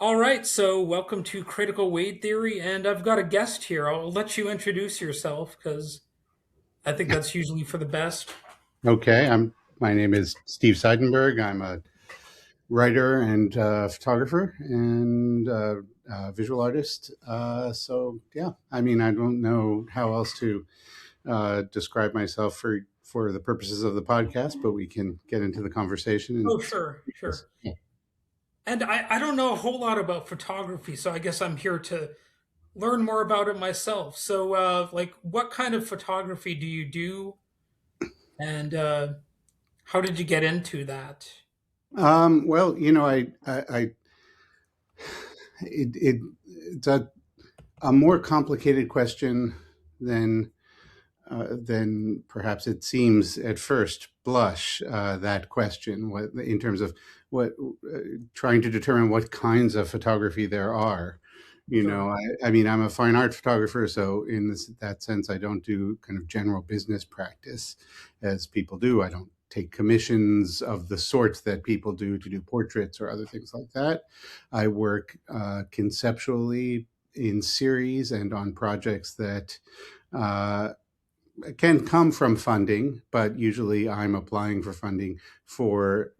All right, so welcome to Critical Weight Theory, and I've got a guest here. I'll let you introduce yourself because I think that's usually for the best. Okay, my name is Steve Seidenberg. I'm a writer and photographer and visual artist. So yeah, I mean, I don't know how else to describe myself for the purposes of the podcast, but we can get into the conversation and Oh, sure, yes. sure. And I don't know a whole lot about photography, so I guess I'm here to learn more about it myself. So, what kind of photography do you do, and how did you get into that? Well, it it's a more complicated question than than perhaps it seems at first blush. That question, what in terms of what trying to determine what kinds of photography there are. Sure. I mean, I'm a fine art photographer, so that sense, I don't do kind of general business practice as people do. I don't take commissions of the sort that people do to do portraits or other things like that. I work conceptually in series and on projects that uh, can come from funding, but usually I'm applying for funding for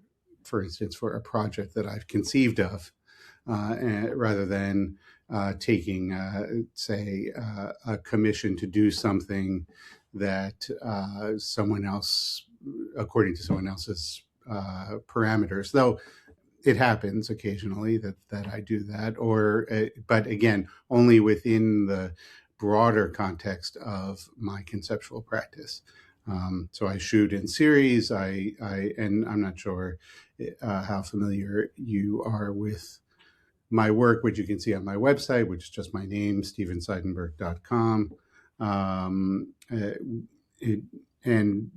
instance, for a project that I've conceived of, rather than taking, say, a commission to do something that someone else, according to someone else's parameters. Though it happens occasionally that I do that, or but again, only within the broader context of my conceptual practice. So I shoot in series. And I'm not sure how familiar you are with my work, which you can see on my website, which is just my name, stevenseidenberg.com. It, and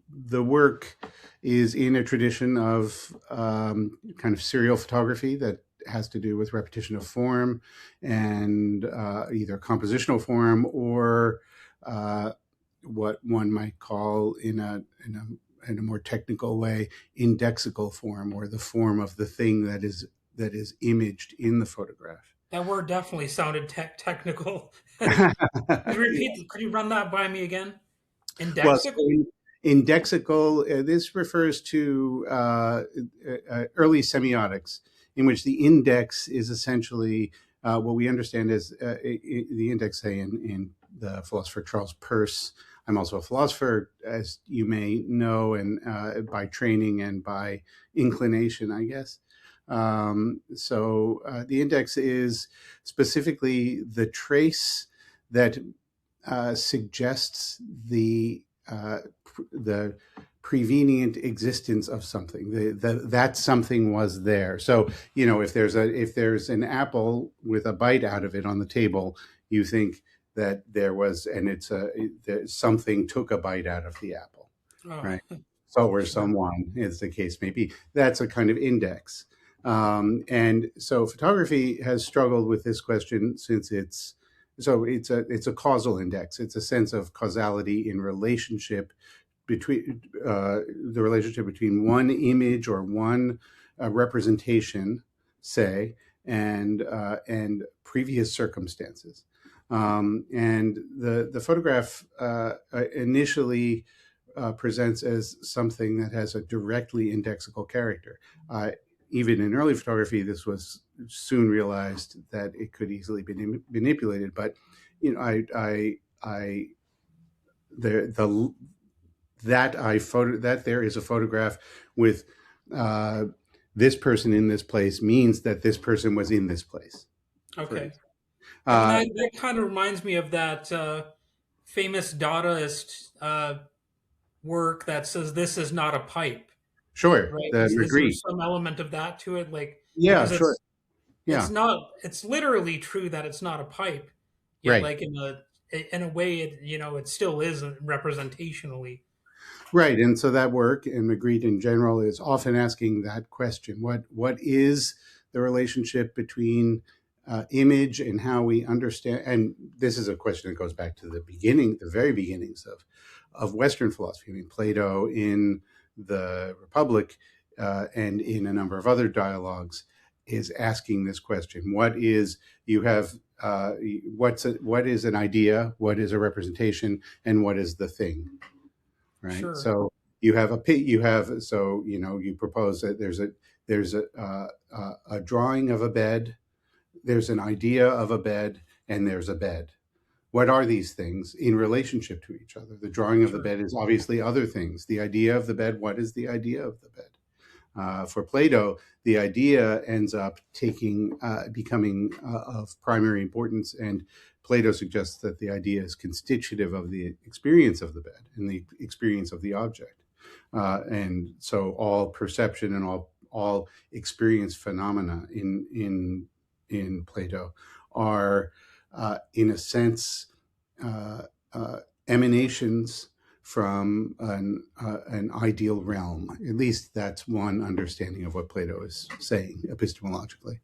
the work is in a tradition of kind of serial photography that has to do with repetition of form and either compositional form or what one might call in a more technical way, indexical form, or the form of the thing that is imaged in the photograph. That word definitely sounded technical. Could you Yeah. repeat? Could you run that by me again? Well, Indexical? indexical, this refers to early semiotics, in which the index is essentially what we understand as the index, say, in the philosopher Charles Peirce. I'm also a philosopher, as you may know, and by training and by inclination, I guess. So the index is specifically the trace that suggests the prevenient existence of something. That something was there. So if there's an apple with a bite out of it on the table, you think that there was, and something took a bite out of the apple, Oh, right? So or sure. someone, as the case may be. That's a kind of index. And so photography has struggled with this question since it's a causal index. It's a sense of causality in relationship between the relationship between one image or one representation, say, and previous circumstances. And the photograph initially presents as something that has a directly indexical character. Even in early photography, this was soon realized that it could easily be manipulated. But I the that there is a photograph with uh, this person in this place means that this person was in this place. For Okay. instance. I mean, Uh, that kind of reminds me of that famous Dadaist work that says this is not a pipe, sure, right? the Is there Magritte. some element of that to it? Like, Yeah, because sure. it's Yeah, not, it's literally true that it's not a pipe, yet right. like in a way it still is representationally. Right, and so that work and Magritte in general is often asking that question: what is the relationship between image and how we understand? And this is a question that goes back to the very beginnings of Western philosophy. I mean, Plato in the Republic and in a number of other dialogues is asking this question. What is you have what is an idea, what is a representation, and what is the thing, right? Sure. So you have so you propose that there's a drawing of a bed, there's an idea of a bed, and there's a bed. What are these things in relationship to each other? The drawing of the Sure. bed is obviously other things. The idea of the bed, what is the idea of the bed? For Plato, the idea ends up becoming of primary importance, and Plato suggests that the idea is constitutive of the experience of the bed and the experience of the object. And so all perception and all experience phenomena in Plato are, in a sense, emanations from an ideal realm. At least that's one understanding of what Plato is saying epistemologically.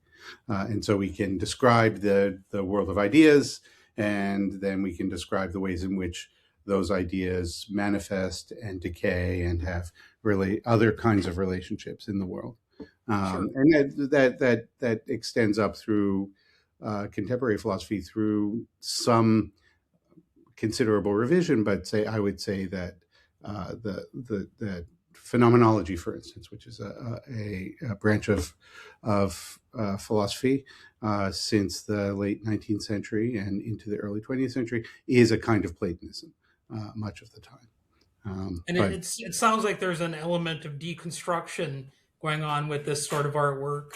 And so we can describe the world of ideas, and then we can describe the ways in which those ideas manifest and decay and have really other kinds of relationships in the world. Sure. And that extends up through contemporary philosophy through some considerable revision, but I would say that the phenomenology, for instance, which is a branch of philosophy since the late 19th century and into the early 20th century, is a kind of Platonism much of the time. And But it sounds like there's an element of deconstruction going on with this sort of artwork.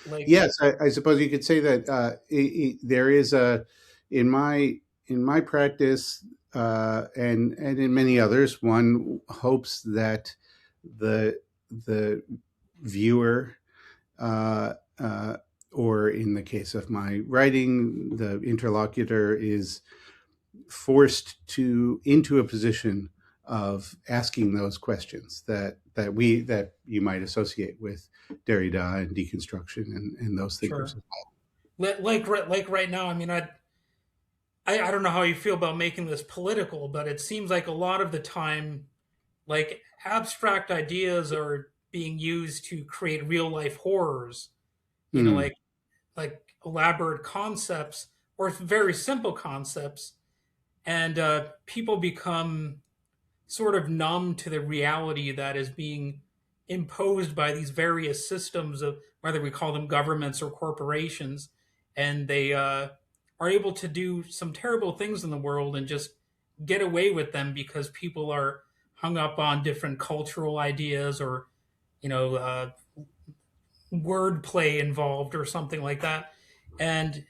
Like, yes, I suppose you could say that there is a in my practice and in many others, one hopes that the viewer, uh, uh, or in the case of my writing, the interlocutor is forced into a position of asking those questions that you might associate with Derrida and deconstruction and those thinkers. sure. Like right now, I mean, I don't know how you feel about making this political, but it seems like a lot of the time, like abstract ideas are being used to create real life horrors. You know, Hmm. like elaborate concepts or very simple concepts, and people become sort of numb to the reality that is being imposed by these various systems of whether we call them governments or corporations, and they are able to do some terrible things in the world and just get away with them because people are hung up on different cultural ideas or you know wordplay involved or something like that. And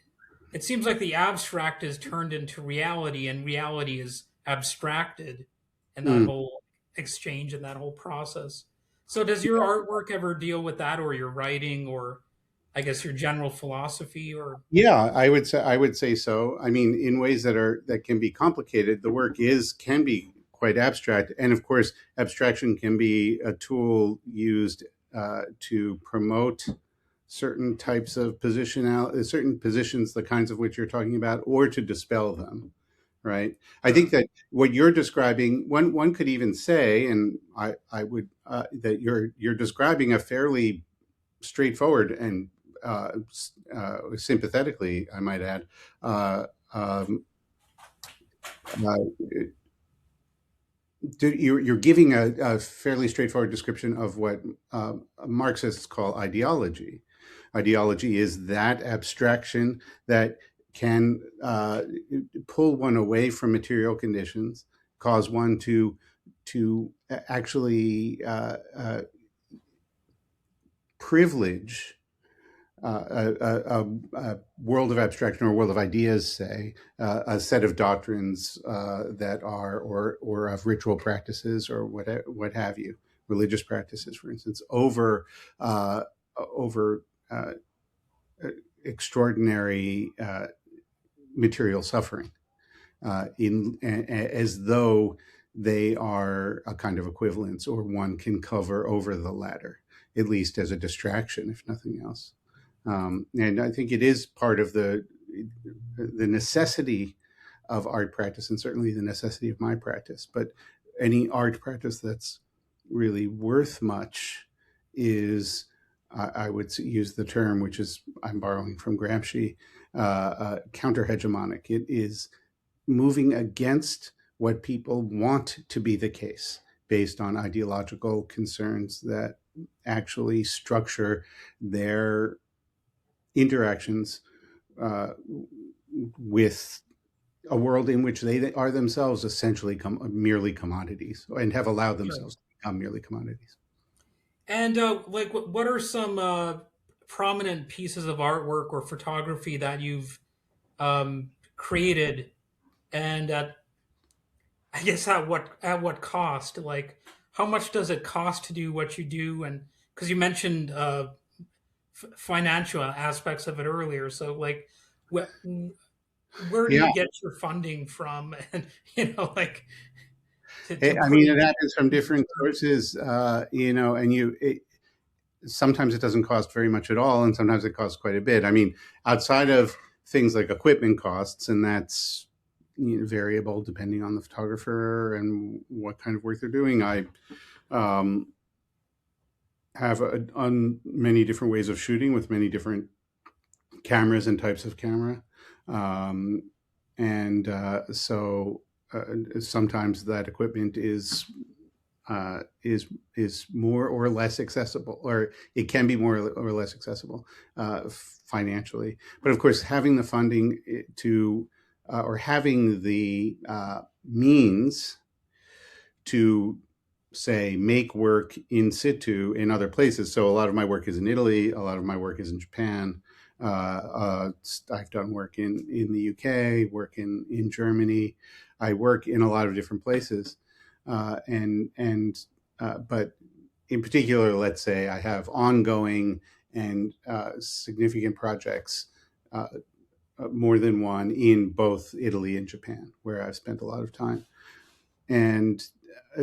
it seems like the abstract is turned into reality and reality is abstracted in that Hmm. whole exchange and that whole process. So does your artwork ever deal with that, or your writing, or I guess your general philosophy? Or Yeah, I would say so. I mean, in ways that can be complicated. The work is can be quite abstract, and of course, abstraction can be a tool used to promote certain types of certain positions, the kinds of which you're talking about, or to dispel them. Right. I think sure. that what you're describing, one could even say, and I would that you're describing a fairly straightforward and sympathetically, I might add, uh, um, uh, you're giving a fairly straightforward description of what Marxists call ideology. Ideology is that abstraction that can pull one away from material conditions, cause one to actually privilege a world of abstraction or a world of ideas, say, a set of doctrines that are, or of ritual practices or what have you, religious practices, for instance, over extraordinary material suffering, as though they are a kind of equivalence, or one can cover over the latter, at least as a distraction, if nothing else. And I think it is part of the necessity of art practice, and certainly the necessity of my practice. But any art practice that's really worth much is I would use the term, which is I'm borrowing from Gramsci, counter hegemonic. It is moving against what people want to be the case based on ideological concerns that actually structure their interactions uh, with a world in which they are themselves essentially merely commodities and have allowed Sure. themselves to become merely commodities. And like, what are some prominent pieces of artwork or photography that you've created, and I guess at what cost? Like, how much does it cost to do what you do? And because you mentioned financial aspects of it earlier, so like, wh- where do Yeah, you get your funding from? And like to I put mean, in it happens from pieces. different sources, and sometimes it doesn't cost very much at all, and sometimes it costs quite a bit. I mean, outside of things like equipment costs, and that's variable depending on the photographer and what kind of work they're doing. I um, have on many different ways of shooting with many different cameras and types of camera, um, and sometimes that equipment is more or less accessible, or it can be more or less accessible financially. But of course, having the funding to or having the means to say make work in situ in other places. So a lot of my work is in Italy, a lot of my work is in Japan. I've done work in the UK, work in Germany. I work in a lot of different places, but in particular, let's say I have ongoing and significant projects, uh, more than one in both Italy and Japan, where I've spent a lot of time. And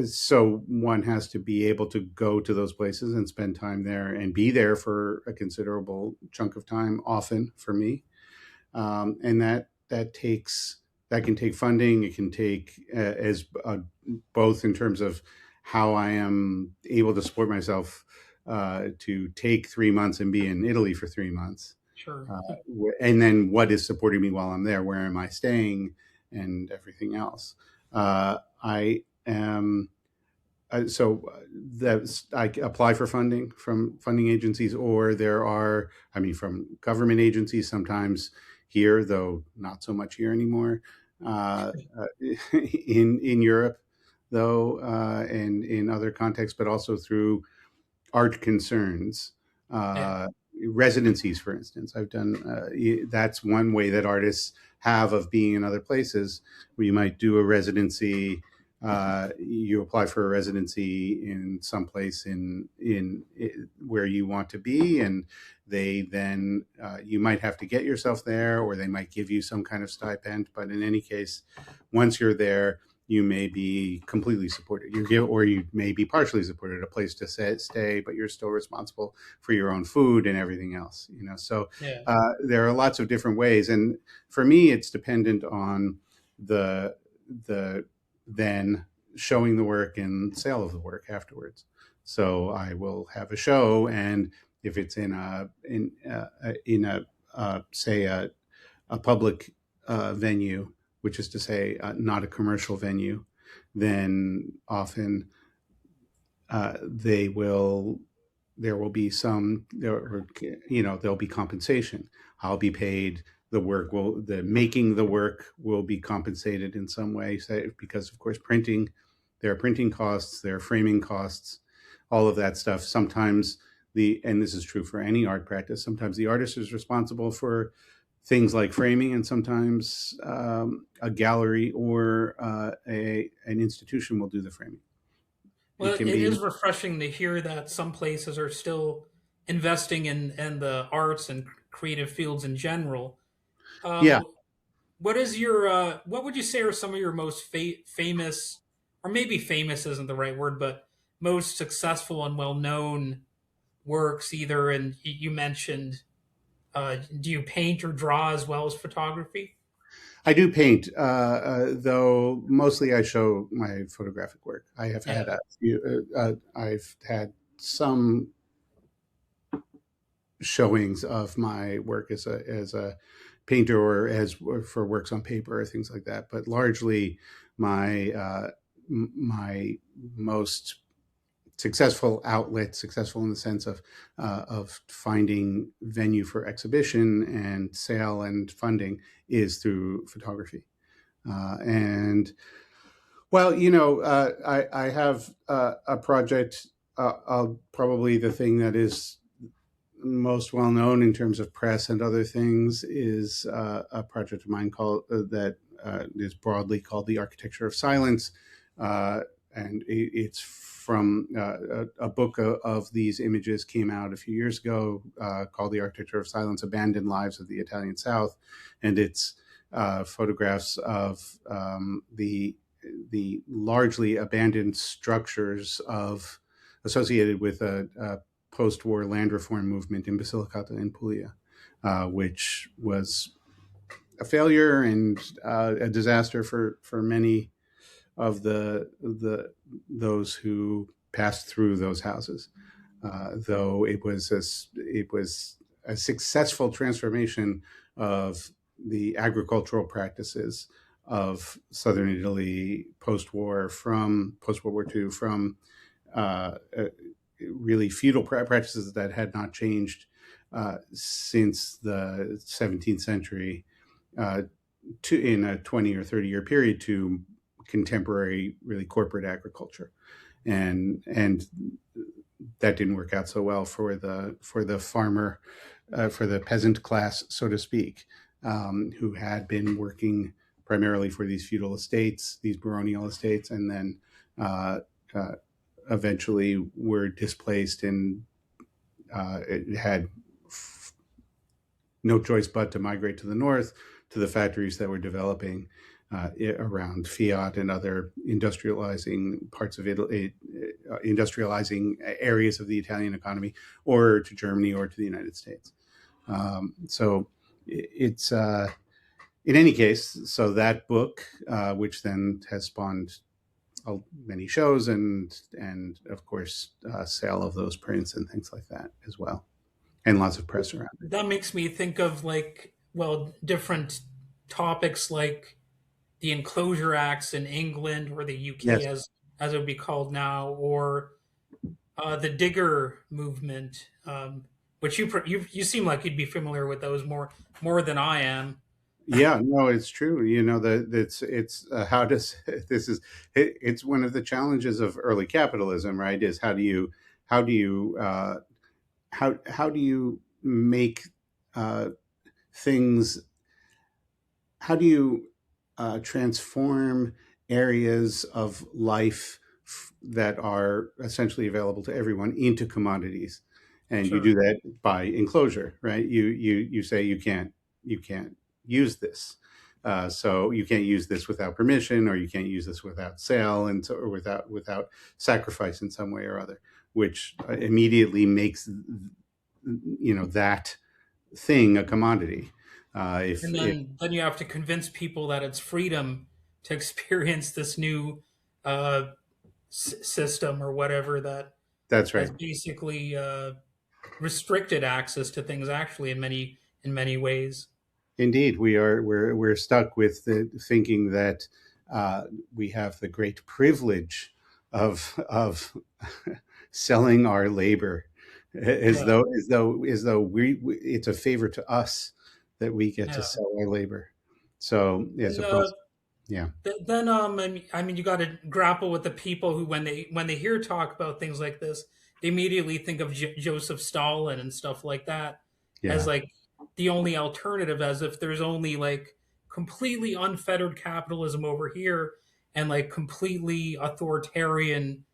so one has to be able to go to those places and spend time there and be there for a considerable chunk of time, often for me. And that can take funding. It can take as both in terms of how I am able to support myself to take 3 months and be in Italy for 3 months, Sure. uh, and then what is supporting me while I'm there? Where am I staying, and everything else? I am so that's I apply for funding from funding agencies, or there are, I mean, from government agencies sometimes here, though not so much here anymore. In Europe, though, and in other contexts, but also through art concerns, Yeah. uh, residencies, for instance. I've done that's one way that artists have of being in other places, where you might do a residency. You apply for a residency in some place in where you want to be, and they then you might have to get yourself there, or they might give you some kind of stipend. But in any case, once you're there, you may be completely supported. Or you may be partially supported, a place to stay, but you're still responsible for your own food and everything else. So Yeah. there are lots of different ways, and for me, it's dependent on the the then showing the work and sale of the work afterwards. So I will have a show, and if it's in a say a public venue, which is to say, not a commercial venue, then often they will there will be some there there'll be compensation. I'll be paid. The making the work will be compensated in some way, because of course there are printing costs, there are framing costs, all of that stuff. Sometimes and this is true for any art practice, sometimes the artist is responsible for things like framing, and sometimes a gallery or an institution will do the framing. It Well, can it be, is refreshing to hear that some places are still investing in the arts and creative fields in general. yeah. Um, what is your what would you say are some of your most famous, or maybe famous isn't the right word, but most successful and well known works? Either, and you mentioned, do you paint or draw as well as photography? I do paint, though mostly I show my photographic work. I have Yeah. had I've had some showings of my work as a painter or as for works on paper or things like that. But largely, my my most successful outlet, successful in the sense of finding venue for exhibition and sale and funding, is through photography. And well, I have a project. Probably the thing that is most well known in terms of press and other things is a project of mine called that is broadly called the Architecture of Silence, and it's from a book of these images came out a few years ago called The Architecture of Silence: Abandoned Lives of the Italian South, and it's photographs of the largely abandoned structures of associated with a post-war land reform movement in Basilicata and Puglia, which was a failure and a disaster for many of those who passed through those houses. Though it was a successful transformation of the agricultural practices of southern Italy post-war post World War II, from really feudal practices that had not changed since the 17th century, in a 20 or 30-year period, to contemporary, really corporate agriculture, and that didn't work out so well for the farmer, for the peasant class, so to speak, who had been working primarily for these feudal estates, these baronial estates, and then eventually were displaced and it had no choice but to migrate to the north, to the factories that were developing around Fiat and other industrializing parts of Italy, industrializing areas of the Italian economy, or to Germany or to the United States. So it's in any case, so that book, which then has spawned many shows and of course sale of those prints and things like that as well, and lots of press around it. That makes me think of like, well, different topics like the Enclosure Acts in England or the UK, Yes. as it would be called now, or the Digger movement, which you seem like you'd be familiar with those more than I am. Yeah, no, it's true. It's how does this is it's one of the challenges of early capitalism, right? Is how do you how do you make things, how do you transform areas of life that are essentially available to everyone into commodities, and you do Sure. that by enclosure, right? You say you can't use this, so you can't use this without permission, or you can't use this without sale, and so, or without sacrifice in some way or other, which immediately makes that thing a commodity. And If then you have to convince people that it's freedom to experience this new uh, system or whatever that That's right. has basically restricted access to things actually in many ways. Indeed, we're stuck with thinking that we have the great privilege of selling our labor, as Yeah, though we it's a favor to us that we get to yeah. sell our labor. So as And opposed, yeah, then I mean, you got to grapple with the people who, when they hear talk about things like this, they immediately think of Joseph Stalin and stuff like that as yeah, like the only alternative, as if there's only like completely unfettered capitalism over here and like completely authoritarian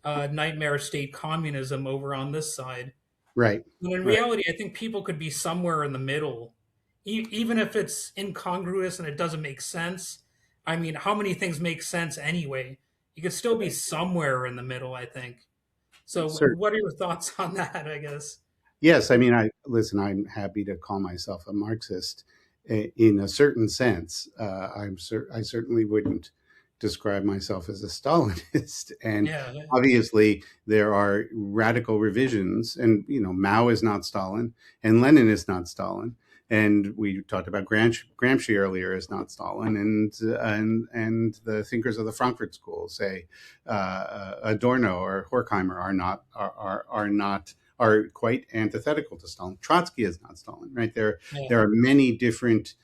nightmare state communism over on this side. right, When in right. reality, I think people could be somewhere in the middle, even if it's incongruous and it doesn't make sense. I mean, how many things make sense anyway? You could still be somewhere in the middle, I think. So, what are your thoughts on that? I guess. Yes, I mean, I'm happy to call myself a Marxist in a certain sense. I certainly wouldn't describe myself as a Stalinist. And Yeah, obviously, there are radical revisions. And, Mao is not Stalin, and Lenin is not Stalin. And we talked about Gramsci earlier is not Stalin, and the thinkers of the Frankfurt School say Adorno or Horkheimer are quite antithetical to Stalin. Trotsky is not Stalin, right? yeah, There are many different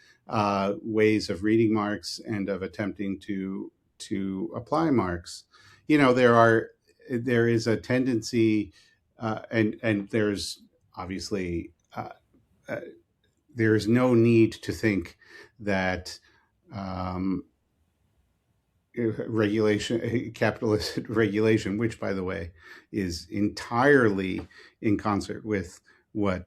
ways of reading Marx and of attempting to apply Marx. There is a tendency, and there's obviously there is no need to think that um, capitalist regulation, which, by the way, is entirely in concert with with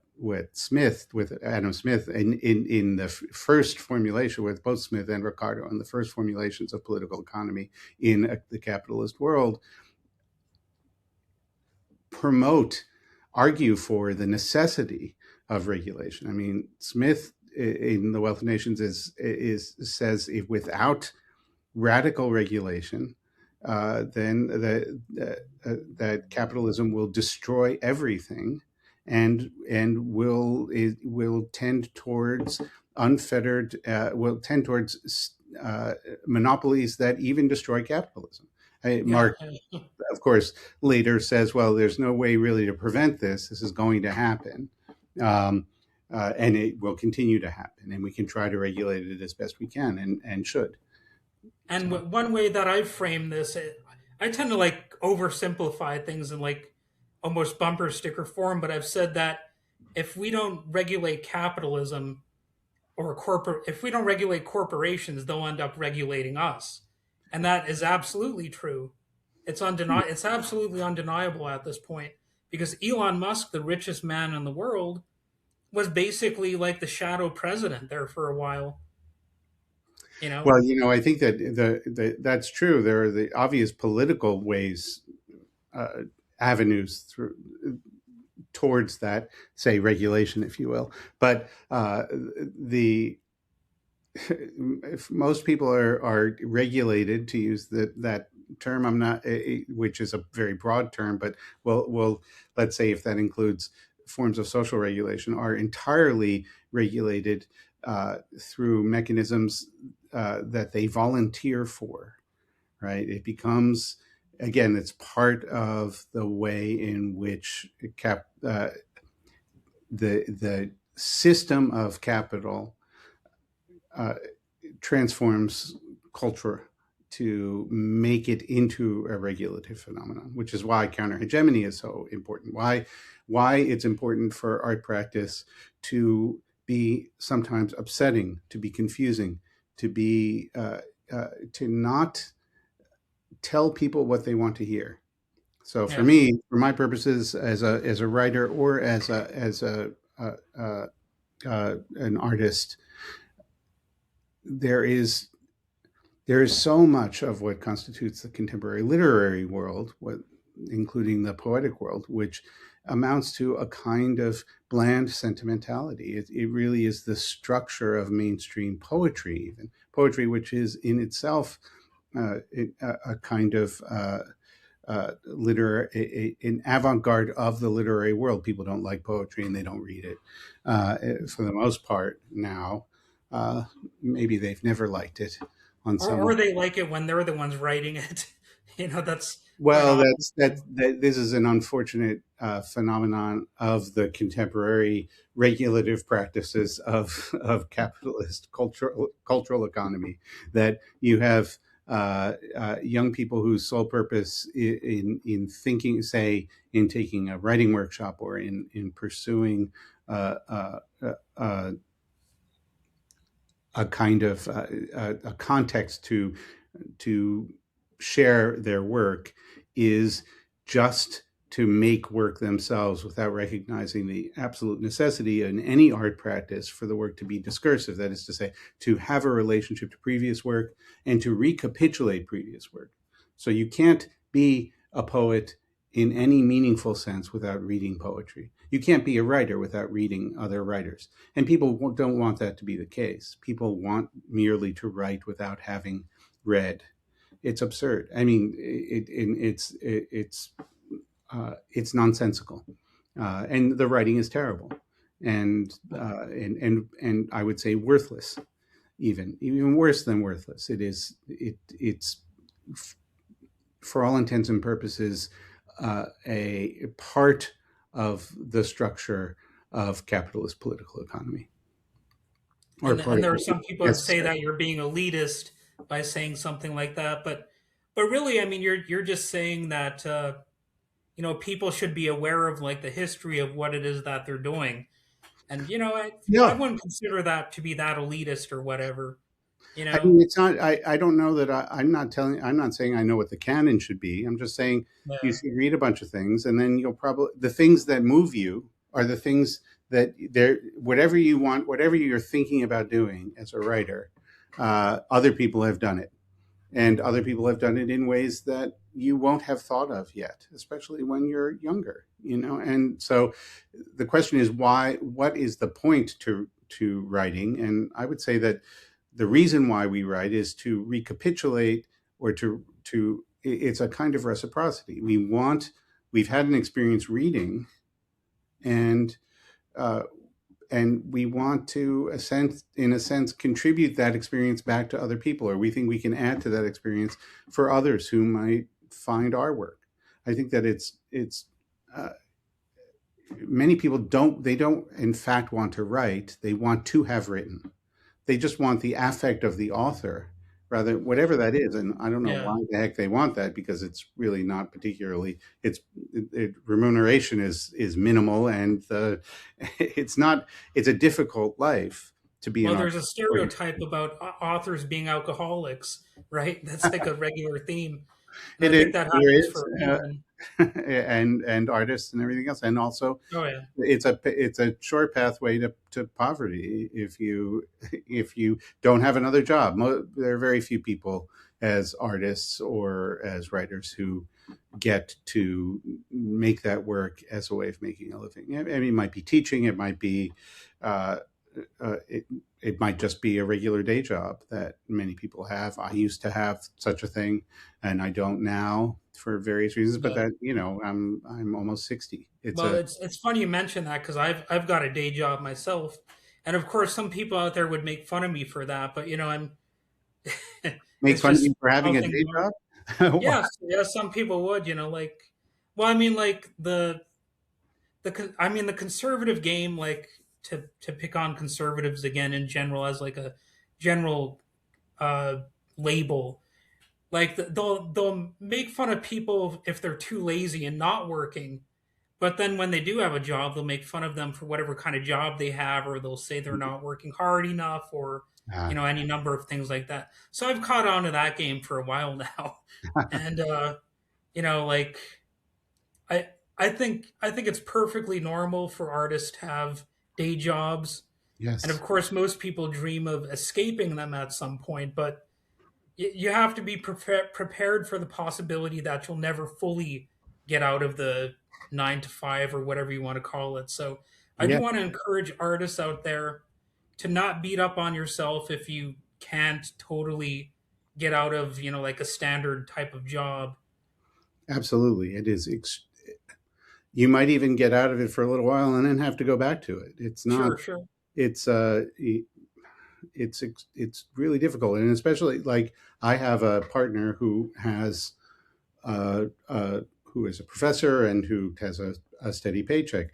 Adam Smith, in the first formulation, with both Smith and Ricardo, in the first formulations of political economy in the capitalist world, argue for the necessity of regulation. I mean, Smith in The Wealth of Nations says if without radical regulation, then that capitalism will destroy everything, and will tend towards unfettered will tend towards monopolies that even destroy capitalism. yeah, Mark, of course, later says, well, there's no way really to prevent this. This is going to happen. And it will continue to happen. And we can try to regulate it as best we can, and should. And So, one way that I've framed this, I tend to like oversimplify things in like almost bumper sticker form, but I've said that if we don't regulate capitalism if we don't regulate corporations, they'll end up regulating us. And that is absolutely true. It's absolutely undeniable at this point because Elon Musk, the richest man in the world, was basically like the shadow president there for a while, you know? well, I think that that's true. There are the obvious political ways, avenues towards that, say, regulation, if you will. But the if most people are regulated, to use that term, I'm not, which is a very broad term, but well, let's say if that includes forms of social regulation, are entirely regulated through mechanisms that they volunteer for, right? It becomes, again, it's part of the way in which the system of capital transforms culture to make it into a regulative phenomenon, which is why counter hegemony is so important. Why it's important for art practice to be sometimes upsetting, to be confusing, to not tell people what they want to hear. So for Yeah. me, for my purposes as a writer or as an artist, there is so much of what constitutes the contemporary literary world, including the poetic world, which amounts to a kind of bland sentimentality. It really is the structure of mainstream poetry, even poetry, which is in itself a kind of an avant-garde of the literary world. People don't like poetry and they don't read it for the most part now. Maybe they've never liked it on some Or level. they like it when they're the ones writing it. That's quite Well, often. this is an unfortunate phenomenon of the contemporary regulative practices of capitalist cultural economy, that you have young people whose sole purpose in thinking, say, in taking a writing workshop or in pursuing uh, uh, uh, a kind of a context to share their work, is just to make work themselves without recognizing the absolute necessity in any art practice for the work to be discursive. That is to say, to have a relationship to previous work and to recapitulate previous work. So you can't be a poet in any meaningful sense without reading poetry. You can't be a writer without reading other writers. And people don't want that to be the case. People want merely to write without having read. it's absurd. I mean, it's nonsensical, and the writing is terrible, and I would say worthless, even worse than worthless. It's for all intents and purposes a part of the structure of capitalist political economy, or part And of there are it some people that say necessary. that you're being elitist by saying something like that, but really, I mean, you're just saying that people should be aware of like the history of what it is that they're doing, and I Yeah, wouldn't consider that to be that elitist or whatever, you I know. mean, it's not. I don't know that I'm not telling. I'm not saying I know what the canon should be. I'm just saying you Yeah, should read a bunch of things, and then you'll probably the things that move you are the things that there. Whatever you want, whatever you're thinking about doing as a writer, other people have done it, and other people have done it in ways that you won't have thought of yet, especially when you're younger. And so the question is why. What is the point to writing? And I would say that the reason why we write is to recapitulate, or to it's a kind of reciprocity. We've had an experience reading, and uh, and we want to in a sense contribute that experience back to other people, or we think we can add to that experience for others who might find our work. I think that it's uh, many people don't in fact want to write, they want to have written. They just want the affect of the author, rather whatever that is. And I don't know yeah. why the heck they want that, because it's really not particularly. Remuneration is minimal, and it's not. It's a difficult life to be an Well, there's a artist. stereotype about authors being alcoholics, right? That's like a regular theme, and I It is. think that There happens is. for a reason. And artists and everything else, and also Oh yeah, it's a short pathway to poverty if you don't have another job. There are very few people as artists or as writers who get to make that work as a way of making a living. I mean, it might be teaching, it might be uh, it might just be a regular day job that many people have. I used to have such a thing, and I don't now for various reasons. But yeah. that I'm almost 60. It's Well, a it's funny you mention that because I've got a day job myself, and of course some people out there would make fun of me for that, but I'm make it's fun of you just for how having a things day are. job. Why? Yes, yes, some people would, like, well, I mean, like I mean the conservative game, like to pick on conservatives again in general as like a general uh, label. Like they'll make fun of people if they're too lazy and not working, but then when they do have a job, they'll make fun of them for whatever kind of job they have, or they'll say they're not working hard enough, or Ah, any number of things like that. So I've caught on to that game for a while now, and like I I think it's perfectly normal for artists to have day jobs, and of yes, course most people dream of escaping them at some point, but you have to be prepared for the possibility that you'll never fully get out of the 9 to 5 or whatever you want to call it. So I do yeah, want to encourage artists out there to not beat up on yourself if you can't totally get out of like a standard type of job. absolutely. It is. You might even get out of it for a little while and then have to go back to it. It's not. Sure, sure, It's it's really difficult, and especially like I have a partner who is a professor and who has a steady paycheck,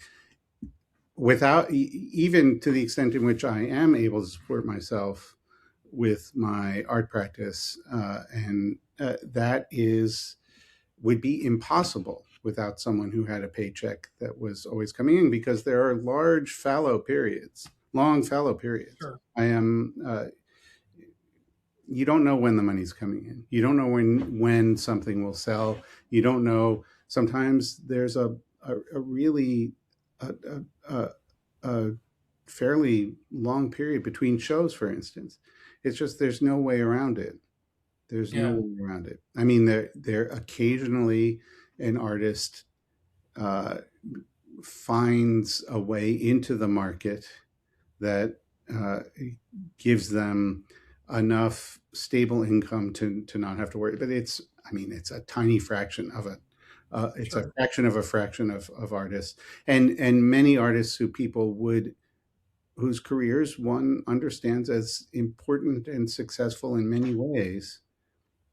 without even to the extent in which I am able to support myself with my art practice, and that is would be impossible without someone who had a paycheck that was always coming in, because there are long fallow periods. sure. I am You don't know when the money's coming in. You don't know when something will sell. You don't know. Sometimes there's a really a, a, a fairly long period between shows, for instance. It's just there's no way around it. There's no Yeah, way around it. I mean, there occasionally an artist uh, finds a way into the market that uh, gives them enough stable income to not have to worry. But it's, I mean, it's a tiny fraction of it. It's a Sure. fraction of a fraction of artists, and many artists who people would, whose careers one understands as important and successful in many ways,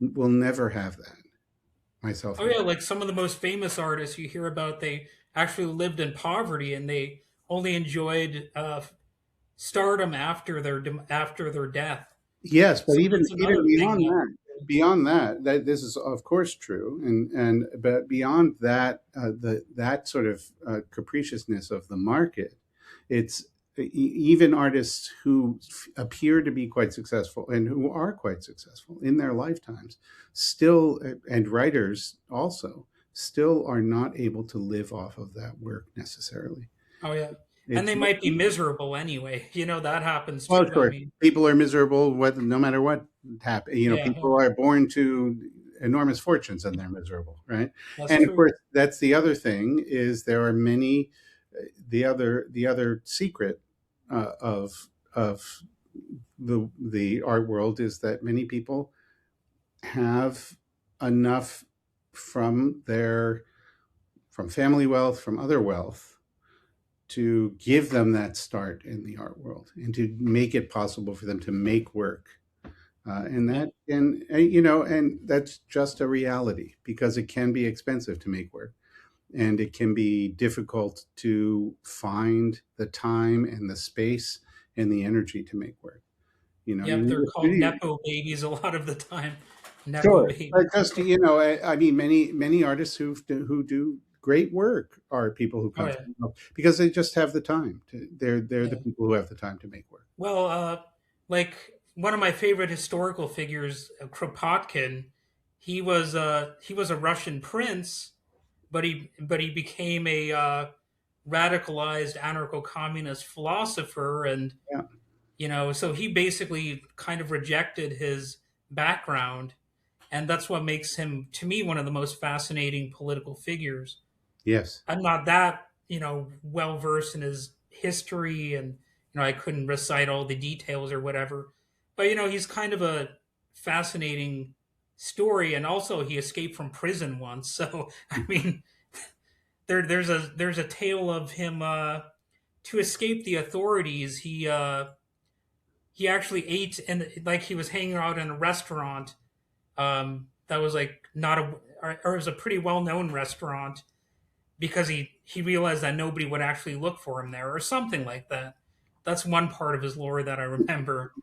will never have that, myself Oh yeah, included. like some of the most famous artists you hear about, they actually lived in poverty and they only enjoyed stardom after their death. Yes, but So even that's even another thing that. beyond that, that this is of course true, and but beyond that, that sort of capriciousness of the market, it's even artists who appear to be quite successful and who are quite successful in their lifetimes, still, and writers also, still are not able to live off of that work necessarily. Oh yeah, and It's they might be miserable anyway. You know that happens Well, too. I sure. mean, People are miserable whether, no matter what happens. yeah, People are born to enormous fortunes and they're miserable, right? that's And of true. course, that's the other thing, is there are many. The other secret of the art world is that many people have enough from their from family wealth, from other wealth, to give them that start in the art world and to make it possible for them to make work. And Yeah, that, and that's just a reality, because it can be expensive to make work, and it can be difficult to find the time and the space and the energy to make work. You yep. need They're a called studio. nepo babies a lot of the time. Nepo Sure, but babies. just I mean, many artists who do great work are people who Oh come yeah, from wealth, because they just have the time. They're the yeah. people who have the time to make work. Well, like one of my favorite historical figures, Kropotkin, he was a Russian prince, but he became a radicalized anarcho-communist philosopher, and Yeah. so he basically kind of rejected his background, and that's what makes him, to me, one of the most fascinating political figures. Yes. I'm not that, well versed in his history, and I couldn't recite all the details or whatever. But he's kind of a fascinating story, and also he escaped from prison once. So I mean, there's a tale of him to escape the authorities. He actually ate, and like he was hanging out in a restaurant that was like not a or it was a pretty well known restaurant, because he realized that nobody would actually look for him there or something like that. That's one part of his lore that I remember.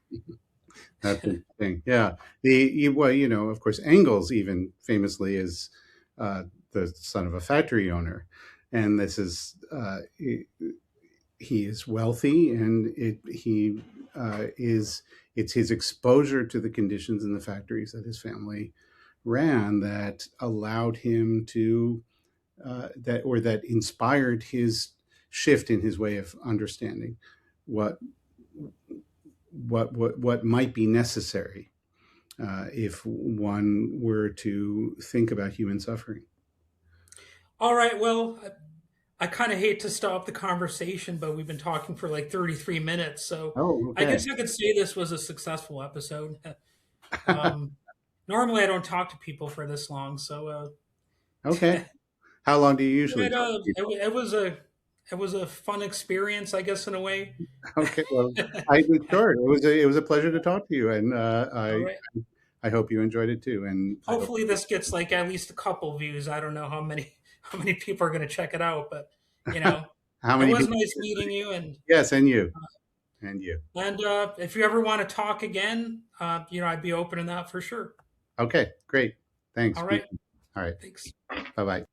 That's interesting. Yeah. Well, of course, Engels even famously is the son of a factory owner, and this is he is wealthy, and he is it's his exposure to the conditions in the factories that his family ran that allowed him to that inspired his shift in his way of understanding what what might be necessary if one were to think about human suffering. All right, well, I kind of hate to stop the conversation, but we've been talking for like 33 minutes, so Oh, I okay. guess I could say this was a successful episode. um, Normally, I don't talk to people for this long, so Okay. How long do you yeah, usually talk to people? it was a fun experience, I guess, in a way. Okay. Well, I was sure it was a pleasure to talk to you, and All I right. I hope you enjoyed it too, and I hope Hopefully, this gets like at least a couple views. I don't know how many how many people are going to check it out, but how it many was people. nice meeting you, and Yes, and you. if you ever want to talk again, I'd be open to that for sure. Okay, great. Thanks. All right. All right. Thanks. Bye bye.